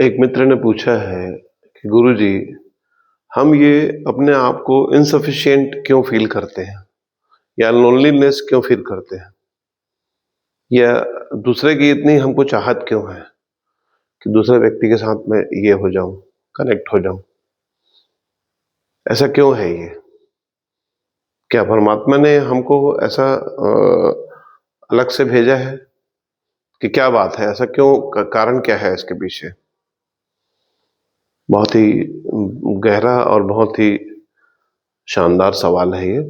एक मित्र ने पूछा है कि गुरुजी, हम ये अपने आप को इनसफिशिएंट क्यों फील करते हैं या लोनलीनेस क्यों फील करते हैं या दूसरे की इतनी हमको चाहत क्यों है कि दूसरे व्यक्ति के साथ मैं ये हो जाऊं, कनेक्ट हो जाऊं। ऐसा क्यों है ये? क्या परमात्मा ने हमको ऐसा अलग से भेजा है कि क्या बात है? ऐसा क्यों? कारण क्या है इसके पीछे? बहुत ही गहरा और बहुत ही शानदार सवाल है ये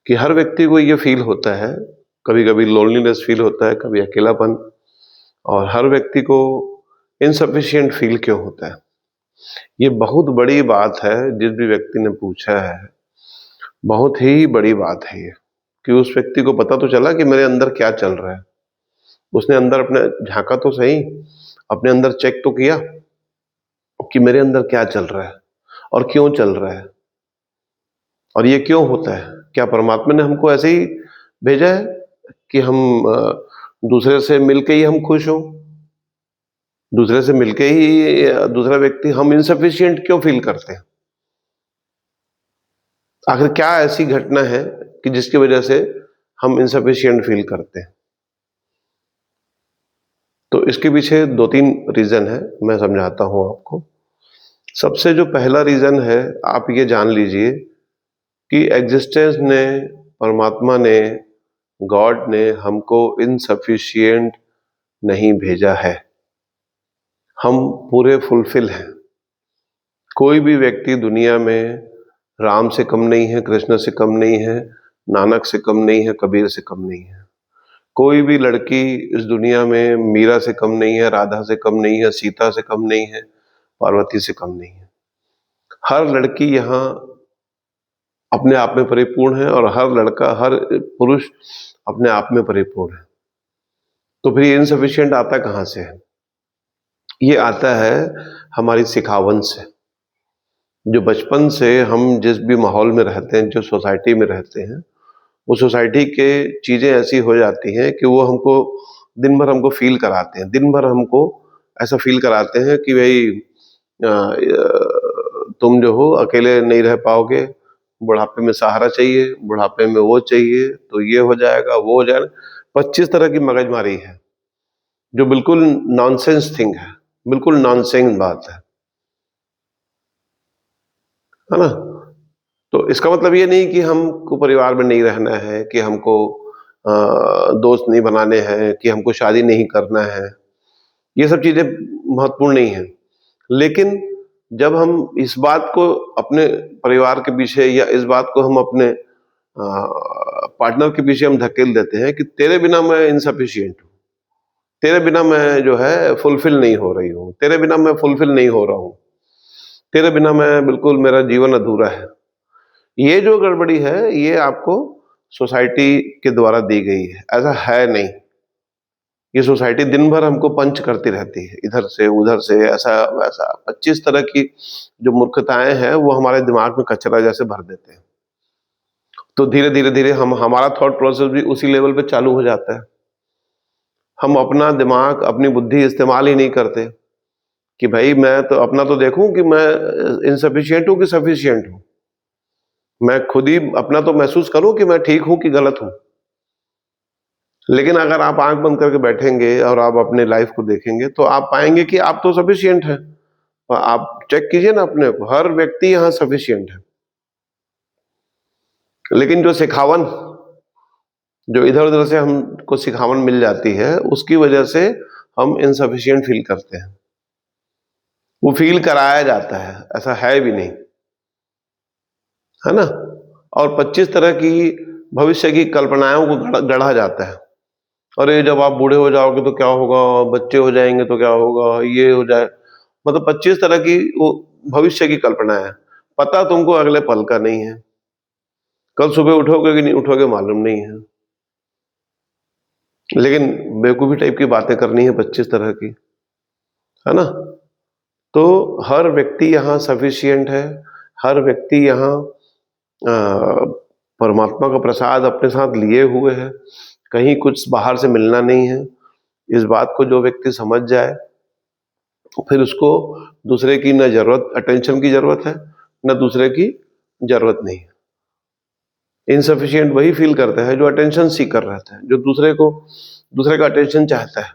कि हर व्यक्ति को ये फील होता है, कभी कभी लोनलीनेस फील होता है, कभी अकेलापन, और हर व्यक्ति को इनसफिशिएंट फील क्यों होता है। ये बहुत बड़ी बात है। जिस भी व्यक्ति ने पूछा है, बहुत ही बड़ी बात है ये कि उस व्यक्ति को पता तो चला कि मेरे अंदर क्या चल रहा है। उसने अंदर अपने झांका तो सही, अपने अंदर चेक तो किया कि मेरे अंदर क्या चल रहा है और क्यों चल रहा है और ये क्यों होता है। क्या परमात्मा ने हमको ऐसे ही भेजा है कि हम दूसरे से मिलके ही हम खुश हों? दूसरे से मिलके ही दूसरा व्यक्ति हम इनसफिशिएंट क्यों फील करते हैं? आखिर क्या ऐसी घटना है कि जिसकी वजह से हम इनसफिशिएंट फील करते हैं? तो इसके पीछे 2-3 रीजन है, मैं समझाता हूं आपको। सबसे जो पहला रीजन है, आप ये जान लीजिए कि एग्जिस्टेंस ने, परमात्मा ने, गॉड ने हमको इनसफिशिएंट नहीं भेजा है। हम पूरे फुलफिल हैं। कोई भी व्यक्ति दुनिया में राम से कम नहीं है, कृष्ण से कम नहीं है, नानक से कम नहीं है, कबीर से कम नहीं है। कोई भी लड़की इस दुनिया में मीरा से कम नहीं है, राधा से कम नहीं है, सीता से कम नहीं है, पार्वती से कम नहीं है। हर लड़की यहाँ अपने आप में परिपूर्ण है और हर लड़का, हर पुरुष अपने आप में परिपूर्ण है। तो फिर ये इनसफिशिएंट आता कहाँ से है? ये आता है हमारी सिखावन से। जो बचपन से हम जिस भी माहौल में रहते हैं, जो सोसाइटी में रहते हैं, वो सोसाइटी के चीजें ऐसी हो जाती हैं कि वो हमको दिन भर हमको फील कराते हैं। दिन भर हमको ऐसा फील कराते हैं कि भाई तुम जो हो अकेले नहीं रह पाओगे, बुढ़ापे में सहारा चाहिए, बुढ़ापे में वो चाहिए, तो ये हो जाएगा, वो हो जाएगा। 25 तरह की मगजमारी है जो बिल्कुल नॉनसेंस थिंग है, बिल्कुल नॉनसेंस बात है ना। तो इसका मतलब ये नहीं कि हमको परिवार में नहीं रहना है, कि हमको दोस्त नहीं बनाने हैं, कि हमको शादी नहीं करना है। ये सब चीजें महत्वपूर्ण नहीं है। लेकिन जब हम इस बात को अपने परिवार के पीछे या इस बात को हम अपने पार्टनर के पीछे हम धकेल देते हैं कि तेरे बिना मैं इनसफिशिएंट हूँ, तेरे बिना मैं जो है फुलफिल नहीं हो रही हूँ, तेरे बिना मैं फुलफिल नहीं हो रहा हूँ, तेरे बिना मैं बिल्कुल, मेरा जीवन अधूरा है। ये जो गड़बड़ी है, ये आपको सोसाइटी के द्वारा दी गई है। ऐसा है नहीं। ये सोसाइटी दिन भर हमको पंच करती रहती है, इधर से उधर से, ऐसा वैसा। 25 तरह की जो मूर्खताएं हैं वो हमारे दिमाग में कचरा जैसे भर देते हैं। तो धीरे धीरे धीरे हमारा थॉट प्रोसेस भी उसी लेवल पे चालू हो जाता है। हम अपना दिमाग, अपनी बुद्धि इस्तेमाल ही नहीं करते कि भाई मैं तो अपना तो देखूं कि मैं इनसफिशिएंट हूं कि सफिशिएंट हूं। मैं खुद ही अपना तो महसूस करूं कि मैं ठीक हूं कि गलत हूं। लेकिन अगर आप आंख बंद करके बैठेंगे और आप अपने लाइफ को देखेंगे तो आप पाएंगे कि आप तो सफिशिएंट हैं। आप चेक कीजिए ना अपने को, हर व्यक्ति यहाँ सफिशिएंट है। लेकिन जो सिखावन, जो इधर उधर से हमको सिखावन मिल जाती है, उसकी वजह से हम इनसफिशिएंट फील करते हैं। वो फील कराया जाता है, ऐसा है भी नहीं, है ना। और 25 तरह की भविष्य की कल्पनाओं को गढ़ा जाता है। अरे जब आप बूढ़े हो जाओगे तो क्या होगा, बच्चे हो जाएंगे तो क्या होगा, ये हो जाए। मतलब 25 तरह की वो भविष्य की कल्पना है। पता तुमको अगले पल का नहीं है, कल सुबह उठोगे कि नहीं उठोगे मालूम नहीं है। लेकिन बेवकूफी टाइप की बातें करनी है 25 तरह की, है ना। तो हर व्यक्ति यहाँ सफिशिएंट है। हर व्यक्ति यहाँ परमात्मा का प्रसाद अपने साथ लिए हुए है। कहीं कुछ बाहर से मिलना नहीं है। इस बात को जो व्यक्ति समझ जाए फिर उसको दूसरे की न जरूरत, अटेंशन की जरूरत है, न दूसरे की जरूरत नहीं है। इनसफिशिएंट वही फील करता है जो अटेंशन सीकर रहता है, जो दूसरे का अटेंशन चाहता है।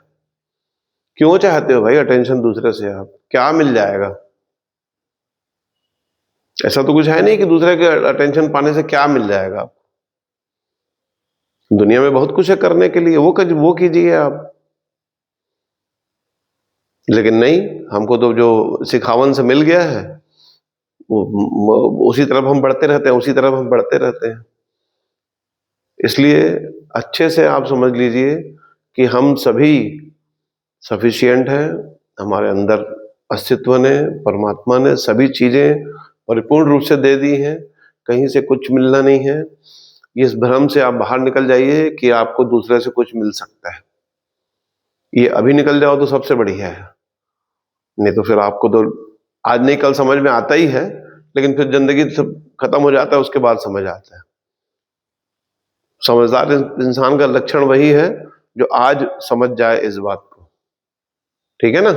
क्यों चाहते हो भाई अटेंशन दूसरे से? आप क्या मिल जाएगा? ऐसा तो कुछ है नहीं कि दूसरे के अटेंशन पाने से क्या मिल जाएगा आपको। दुनिया में बहुत कुछ है करने के लिए, वो कीजिए आप। लेकिन नहीं, हमको तो जो सिखावन से मिल गया है उसी तरफ हम बढ़ते रहते हैं, उसी तरफ हम बढ़ते रहते हैं। इसलिए अच्छे से आप समझ लीजिए कि हम सभी सफिशिएंट हैं। हमारे अंदर अस्तित्व ने, परमात्मा ने सभी चीजें परिपूर्ण रूप से दे दी हैं, कहीं से कुछ मिलना नहीं है। इस भ्रम से आप बाहर निकल जाइए कि आपको दूसरे से कुछ मिल सकता है। ये अभी निकल जाओ तो सबसे बढ़िया है, नहीं तो फिर आपको तो आज नहीं कल समझ में आता ही है, लेकिन फिर जिंदगी सब खत्म हो जाता है, उसके बाद समझ आता है। समझदार इंसान का लक्षण वही है जो आज समझ जाए इस बात को। ठीक है ना?